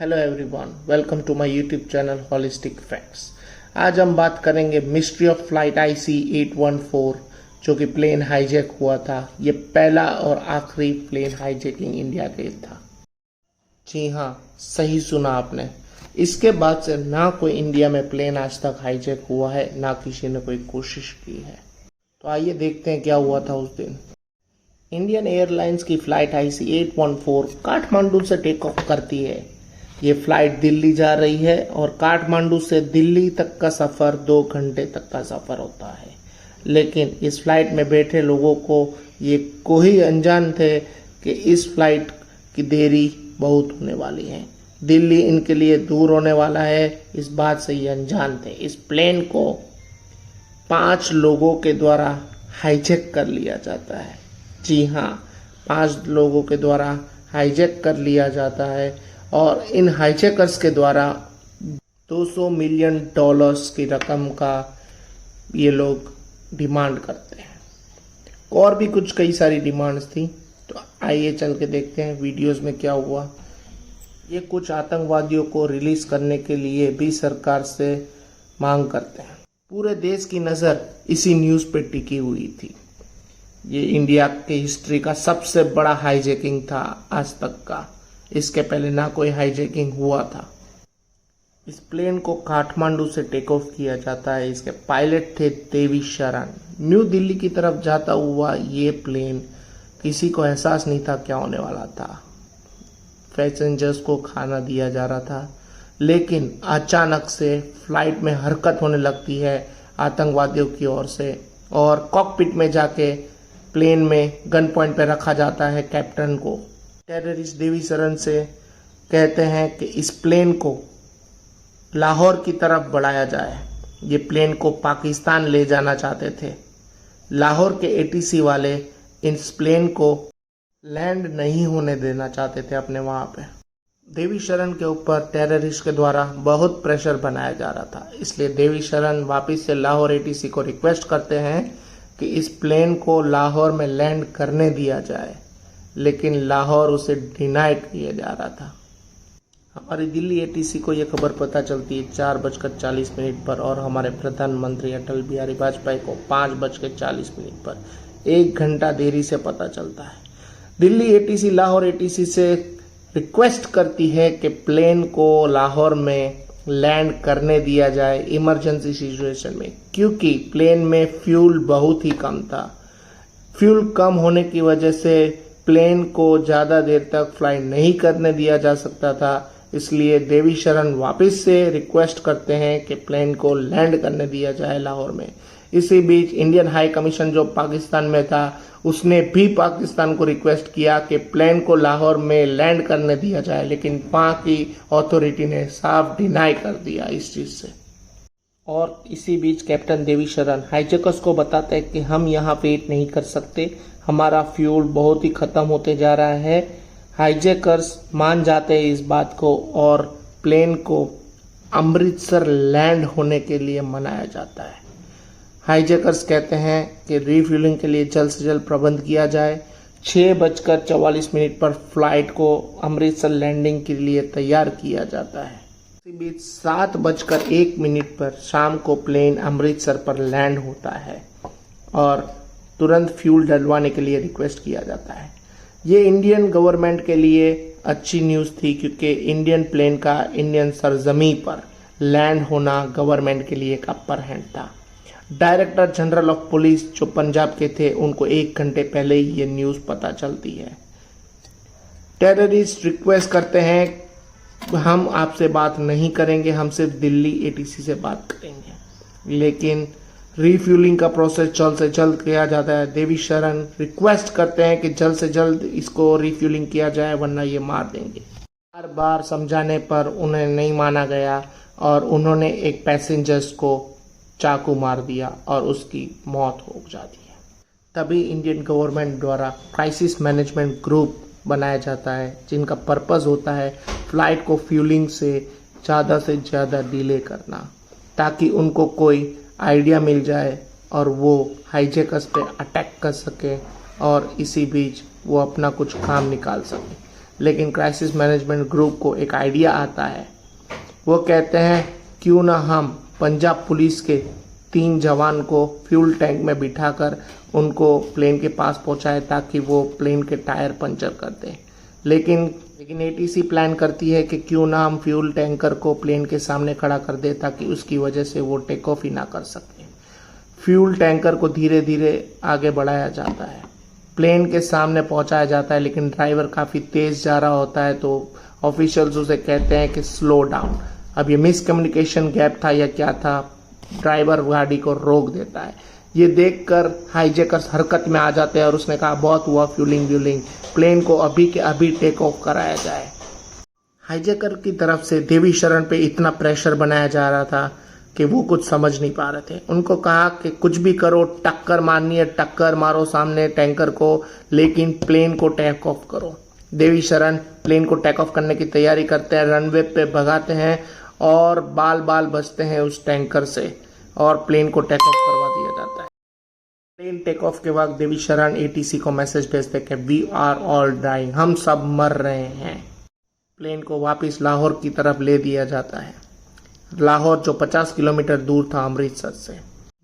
Hello everyone, welcome to my YouTube channel holistic facts. आज हम बात करेंगे मिस्ट्री ऑफ फ्लाइट IC 814 जो कि प्लेन हाईजैक हुआ था। ये पहला और आखिरी प्लेन हाईजैकिंग इंडिया का था। जी हाँ, सही सुना आपने। इसके बाद से ना कोई इंडिया में प्लेन आज तक हाईजैक हुआ है, ना किसी ने कोई कोशिश की है। तो आइए देखते हैं क्या हुआ था उस दिन। इंडियन एयरलाइंस की फ्लाइट IC 814 काठमांडू से टेक ऑफ करती है। ये फ्लाइट दिल्ली जा रही है और काठमांडू से दिल्ली तक का सफ़र 2 घंटे तक का सफ़र होता है। लेकिन इस फ्लाइट में बैठे लोगों को ये कोई अनजान थे कि इस फ्लाइट की देरी बहुत होने वाली है। दिल्ली इनके लिए दूर होने वाला है, इस बात से ये अनजान थे। इस प्लेन को 5 लोगों के द्वारा हाईजैक कर लिया जाता है। जी हाँ, 5 लोगों के द्वारा हाईजैक कर लिया जाता है और इन हाईजैकर्स के द्वारा $200 मिलियन की रकम का ये लोग डिमांड करते हैं। और भी कुछ कई सारी डिमांड्स थी, तो आइए चल के देखते हैं वीडियोस में क्या हुआ। ये कुछ आतंकवादियों को रिलीज करने के लिए भी सरकार से मांग करते हैं। पूरे देश की नज़र इसी न्यूज़ पे टिकी हुई थी। ये इंडिया के हिस्ट्री का सबसे बड़ा हाईजैकिंग था आज तक का। इसके पहले ना कोई हाईजैकिंग हुआ था। इस प्लेन को काठमांडू से टेक ऑफ किया जाता है। इसके पायलट थे देवी शरण। न्यू दिल्ली की तरफ जाता हुआ ये प्लेन, किसी को एहसास नहीं था क्या होने वाला था। पैसेंजर्स को खाना दिया जा रहा था, लेकिन अचानक से फ्लाइट में हरकत होने लगती है आतंकवादियों की ओर से और कॉकपिट में जाके प्लेन में गन पॉइंट पे रखा जाता है कैप्टन को। टेररिस्ट देवी शरण से कहते हैं कि इस प्लेन को लाहौर की तरफ बढ़ाया जाए। ये प्लेन को पाकिस्तान ले जाना चाहते थे। लाहौर के ATC वाले इस प्लेन को लैंड नहीं होने देना चाहते थे अपने वहाँ पे। देवी शरण के ऊपर टेररिस्ट के द्वारा बहुत प्रेशर बनाया जा रहा था, इसलिए देवी शरण वापस से लाहौर ATC को रिक्वेस्ट करते हैं कि इस प्लेन को लाहौर में लैंड करने दिया जाए, लेकिन लाहौर उसे डिनाई किया जा रहा था। हमारी दिल्ली ATC को यह खबर पता चलती है 4:40 पर और हमारे प्रधानमंत्री अटल बिहारी वाजपेयी को 5:40 पर 1 घंटा देरी से पता चलता है। दिल्ली ATC लाहौर ATC से रिक्वेस्ट करती है कि प्लेन को लाहौर में लैंड करने दिया जाए इमरजेंसी सिचुएशन में, क्योंकि प्लेन में फ्यूल बहुत ही कम था। फ्यूल कम होने की वजह से प्लेन को ज़्यादा देर तक फ्लाई नहीं करने दिया जा सकता था। इसलिए देवी शरण वापस से रिक्वेस्ट करते हैं कि प्लेन को लैंड करने दिया जाए लाहौर में। इसी बीच इंडियन हाई कमीशन जो पाकिस्तान में था, उसने भी पाकिस्तान को रिक्वेस्ट किया कि प्लेन को लाहौर में लैंड करने दिया जाए, लेकिन वहाँ की अथॉरिटी ने साफ डिनाई कर दिया इस चीज़ से। और इसी बीच कैप्टन देवी शरण हाईजैकर्स को बताते हैं कि हम यहाँ वेट नहीं कर सकते, हमारा फ्यूल बहुत ही ख़त्म होते जा रहा है। हाईजैकर्स मान जाते हैं इस बात को और प्लेन को अमृतसर लैंड होने के लिए मनाया जाता है। हाईजैकर्स कहते हैं कि रिफ्यूलिंग के लिए जल्द से जल्द प्रबंध किया जाए। 6:44 पर फ्लाइट को अमृतसर लैंडिंग के लिए तैयार किया जाता है। इसी बीच 7:01 पर शाम को प्लेन अमृतसर पर लैंड होता है और तुरंत फ्यूल डलवाने के लिए रिक्वेस्ट किया जाता है। ये इंडियन गवर्नमेंट के लिए अच्छी न्यूज़ थी, क्योंकि इंडियन प्लेन का इंडियन सरजमी पर लैंड होना गवर्नमेंट के लिए एक अपर हैंड था। डायरेक्टर जनरल ऑफ पुलिस जो पंजाब के थे, उनको 1 घंटे पहले ही ये न्यूज़ पता चलती है। टेररिस्ट रिक्वेस्ट करते हैं हम आपसे बात नहीं करेंगे, हम सिर्फ दिल्ली ATC से बात करेंगे, लेकिन रिफ्यूलिंग का प्रोसेस जल्द से जल्द किया जाता है। देवी शरण रिक्वेस्ट करते हैं कि जल्द से जल्द इसको रिफ्यूलिंग किया जाए, वरना ये मार देंगे। बार बार समझाने पर उन्हें नहीं माना गया और उन्होंने एक पैसेंजर्स को चाकू मार दिया और उसकी मौत हो जाती है। तभी इंडियन गवर्नमेंट द्वारा क्राइसिस मैनेजमेंट ग्रुप बनाया जाता है, जिनका पर्पस होता है फ्लाइट को फ्यूलिंग से ज़्यादा डिले करना, ताकि उनको कोई आइडिया मिल जाए और वो हाईजैकर्स पे अटैक कर सके और इसी बीच वो अपना कुछ काम निकाल सके। लेकिन क्राइसिस मैनेजमेंट ग्रुप को एक आइडिया आता है। वो कहते हैं क्यों ना हम पंजाब पुलिस के 3 जवान को फ्यूल टैंक में बिठाकर उनको प्लेन के पास पहुंचाए ताकि वो प्लेन के टायर पंचर कर दें। लेकिन एटीसी प्लान करती है कि क्यों ना हम फ्यूल टैंकर को प्लेन के सामने खड़ा कर दे ताकि उसकी वजह से वो टेक ऑफ ही ना कर सके। फ्यूल टैंकर को धीरे धीरे आगे बढ़ाया जाता है, प्लेन के सामने पहुंचाया जाता है, लेकिन ड्राइवर काफ़ी तेज़ जा रहा होता है तो ऑफिशियल्स उसे कहते हैं कि स्लो डाउन। अब ये मिसकम्युनिकेशन गैप था या क्या था, ड्राइवर गाड़ी को रोक देता है। ये देखकर हाईजैकर्स हरकत में आ जाते हैं और उसने कहा बहुत हुआ फ्यूलिंग, प्लेन को अभी के अभी टेक ऑफ कराया जाए। हाईजैकर की तरफ से देवी शरण पे इतना प्रेशर बनाया जा रहा था कि वो कुछ समझ नहीं पा रहे थे। उनको कहा कि कुछ भी करो, टक्कर मारनी है टक्कर मारो सामने टैंकर को, लेकिन प्लेन को टेक ऑफ करो। देवी शरण प्लेन को टेक ऑफ करने की तैयारी करते हैं, रनवे पे भगाते हैं और बाल बचते हैं उस टैंकर से और प्लेन को टेक ऑफ करवा दिया जाता है। प्लेन टेक ऑफ के वक्त देवी शरण एटीसी को मैसेज भेजते कि वी आर ऑल डाइंग, हम सब मर रहे हैं। प्लेन को वापस लाहौर की तरफ ले दिया जाता है, लाहौर जो 50 किलोमीटर दूर था अमृतसर से।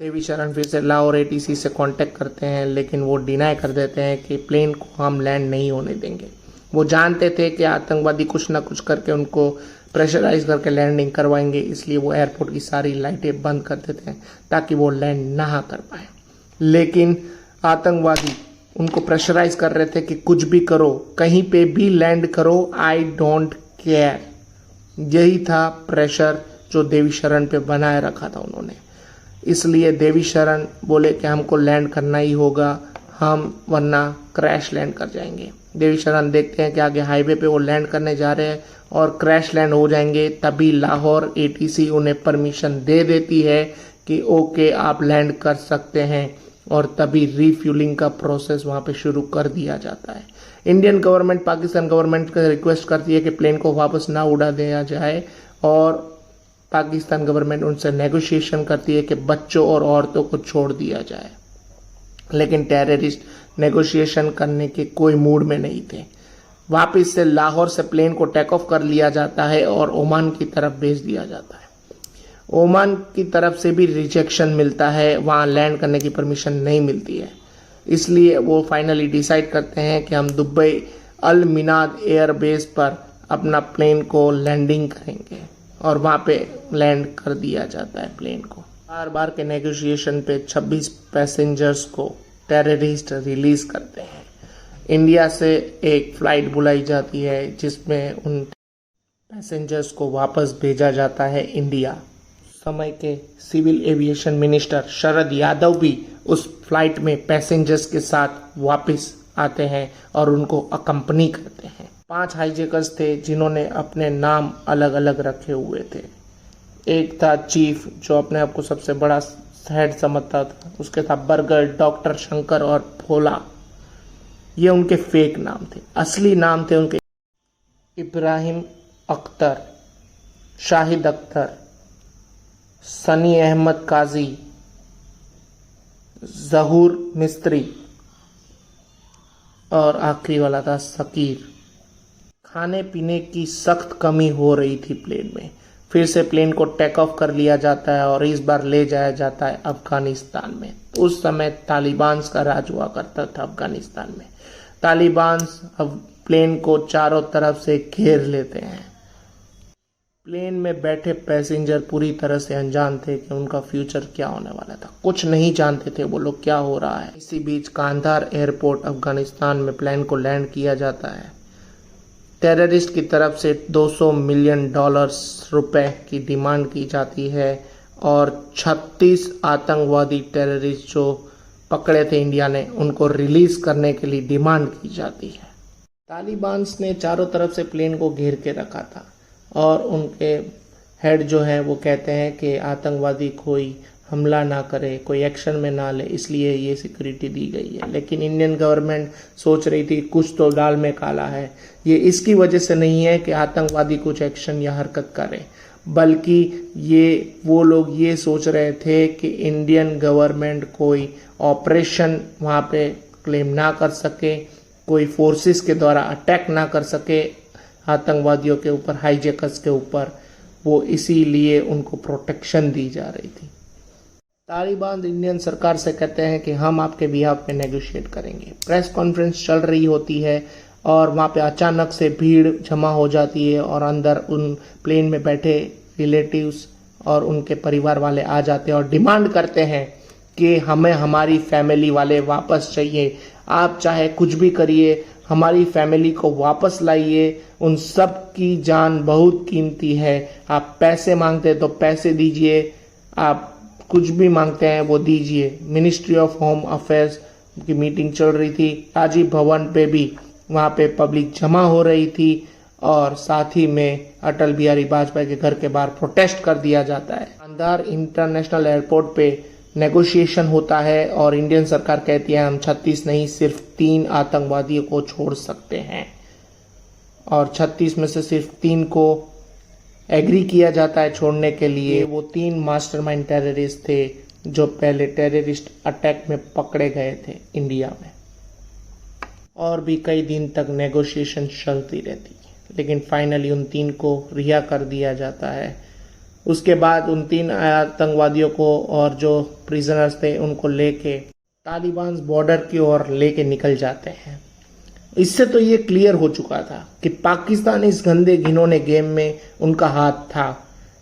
देवी शरण फिर से लाहौर एटीसी से कांटेक्ट करते हैं, लेकिन वो डिनाई कर देते हैं कि प्लेन को हम लैंड नहीं होने देंगे। वो जानते थे कि आतंकवादी कुछ ना कुछ करके उनको प्रेशराइज करके लैंडिंग करवाएंगे, इसलिए वो एयरपोर्ट की सारी लाइटें बंद कर देते हैं ताकि वो लैंड ना कर पाए। लेकिन आतंकवादी उनको प्रेशराइज कर रहे थे कि कुछ भी करो, कहीं पे भी लैंड करो, आई डोंट केयर। यही था प्रेशर जो देवी शरण पे बनाए रखा था उन्होंने। इसलिए देवी शरण बोले कि हमको लैंड करना ही होगा, हम वरना क्रैश लैंड कर जाएंगे। देवी शरण देखते हैं कि आगे हाईवे पे वो लैंड करने जा रहे हैं और क्रैश लैंड हो जाएंगे। तभी लाहौर एटीसी उन्हें परमिशन दे देती है कि ओके आप लैंड कर सकते हैं, और तभी रीफ्यूलिंग का प्रोसेस वहाँ पे शुरू कर दिया जाता है। इंडियन गवर्नमेंट पाकिस्तान गवर्नमेंट का रिक्वेस्ट करती है कि प्लेन को वापस ना उड़ा दिया जाए, और पाकिस्तान गवर्नमेंट उनसे नेगोशिएशन करती है कि बच्चों और औरतों को छोड़ दिया जाए। लेकिन टेररिस्ट नेगोशिएशन करने के कोई मूड में नहीं थे। वापस से लाहौर से प्लेन को टेक ऑफ कर लिया जाता है और ओमान की तरफ भेज दिया जाता है। ओमान की तरफ से भी रिजेक्शन मिलता है, वहाँ लैंड करने की परमिशन नहीं मिलती है। इसलिए वो फाइनली डिसाइड करते हैं कि हम दुबई अल मिनाद एयर बेस पर अपना प्लेन को लैंडिंग करेंगे, और वहाँ पे लैंड कर दिया जाता है प्लेन को। बार के नेगोशिएशन पे 26 पैसेंजर्स को टेररिस्ट रिलीज करते हैं। इंडिया से एक फ्लाइट बुलाई जाती है जिसमें उन पैसेंजर्स को वापस भेजा जाता है इंडिया। समय के civil aviation minister Sharad Yadav भी उस फ्लाइट में पैसेंजर्स के साथ वापस आते हैं और उनको अकम्पनी करते हैं। 5 हाईजैकर्स थे जिन्होंने अपने नाम अलग अलग रखे हुए थे। एक था चीफ जो अपने आप को सबसे बड़ा हेड समझता था, उसके था बर्गर, डॉक्टर शंकर और भोला। ये उनके फेक नाम थे। असली नाम थे उनके इब्राहिम अख्तर, शाहिद अख्तर, सनी अहमद काजी, जहूर मिस्त्री, और आखिरी वाला था सकीर। खाने पीने की सख्त कमी हो रही थी प्लेन में। फिर से प्लेन को टेक ऑफ कर लिया जाता है और इस बार ले जाया जाता है अफगानिस्तान में। उस समय तालिबान का राज हुआ करता था अफगानिस्तान में। तालिबान अब प्लेन को चारों तरफ से घेर लेते हैं। प्लेन में बैठे पैसेंजर पूरी तरह से अनजान थे कि उनका फ्यूचर क्या होने वाला था। कुछ नहीं जानते थे वो लोग क्या हो रहा है। इसी बीच कांधार एयरपोर्ट अफगानिस्तान में प्लेन को लैंड किया जाता है। टेररिस्ट की तरफ से $200 मिलियन रुपए की डिमांड की जाती है और 36 आतंकवादी टेररिस्ट जो पकड़े थे इंडिया ने, उनको रिलीज करने के लिए डिमांड की जाती है। तालिबान ने चारों तरफ से प्लेन को घेर के रखा था और उनके हेड जो हैं वो कहते हैं कि आतंकवादी कोई हमला ना करे, कोई एक्शन में ना ले, इसलिए ये सिक्योरिटी दी गई है। लेकिन इंडियन गवर्नमेंट सोच रही थी कुछ तो दाल में काला है। ये इसकी वजह से नहीं है कि आतंकवादी कुछ एक्शन या हरकत करे, बल्कि वो लोग ये सोच रहे थे कि इंडियन गवर्नमेंट कोई ऑपरेशन वहाँ पे क्लेम ना कर सके कोई फोर्सेस के द्वारा अटैक ना कर सके आतंकवादियों के ऊपर, हाईजैकर्स के ऊपर, वो इसीलिए उनको प्रोटेक्शन दी जा रही थी। तालिबान इंडियन सरकार से कहते हैं कि हम आपके बिहाफ में नेगोशिएट करेंगे। प्रेस कॉन्फ्रेंस चल रही होती है और वहाँ पे अचानक से भीड़ जमा हो जाती है और अंदर उन प्लेन में बैठे रिलेटिव्स और उनके परिवार वाले आ जाते हैं और डिमांड करते हैं कि हमें हमारी फैमिली वाले वापस चाहिए। आप चाहे कुछ भी करिए, हमारी फैमिली को वापस लाइए, उन सब की जान बहुत कीमती है। आप पैसे मांगते हैं तो पैसे दीजिए, आप कुछ भी मांगते हैं वो दीजिए। मिनिस्ट्री ऑफ होम अफेयर्स की मीटिंग चल रही थी, राजीव भवन पे भी वहाँ पे पब्लिक जमा हो रही थी और साथ ही में अटल बिहारी वाजपेयी के घर के बाहर प्रोटेस्ट कर दिया जाता है। कांधार इंटरनेशनल एयरपोर्ट पे नेगोशिएशन होता है और इंडियन सरकार कहती है हम 36 नहीं सिर्फ 3 आतंकवादियों को छोड़ सकते हैं और 36 में से सिर्फ 3 को एग्री किया जाता है छोड़ने के लिए। वो 3 मास्टरमाइंड टेररिस्ट थे जो पहले टेररिस्ट अटैक में पकड़े गए थे इंडिया में। और भी कई दिन तक नेगोशिएशन चलती रहती है, लेकिन फाइनली उन 3 को रिहा कर दिया जाता है। उसके बाद उन 3 आतंकवादियों को और जो प्रिजनर्स थे उनको लेके तालिबान बॉर्डर की ओर लेके निकल जाते हैं। इससे तो ये क्लियर हो चुका था कि पाकिस्तान इस गंदे घिनौने गेम में उनका हाथ था।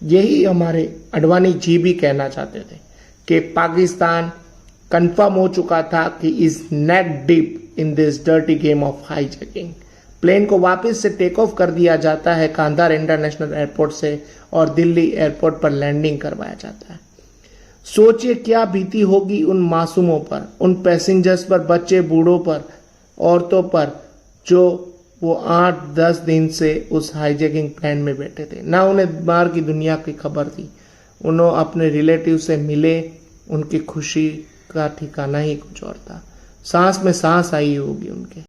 यही हमारे अडवाणी जी भी कहना चाहते थे कि पाकिस्तान कंफर्म हो चुका था कि is neck deep in this dirty game of hijacking. Plane को वापस से टेक ऑफ कर दिया जाता है कांधार इंटरनेशनल एयरपोर्ट से और दिल्ली एयरपोर्ट पर लैंडिंग करवाया जाता है। सोचिए क्या बीती होगी उन मासूमों पर, उन पैसेंजर्स पर, बच्चे बूढ़ों पर, औरतों पर, जो वो 8-10 दिन से उस हाईजैकिंग प्लान में बैठे थे। ना उन्हें बाहर की दुनिया की खबर थी। उन्होंने अपने रिलेटिव से मिले, उनकी खुशी का ठिकाना ही कुछ और था। सांस में सांस आई होगी उनके।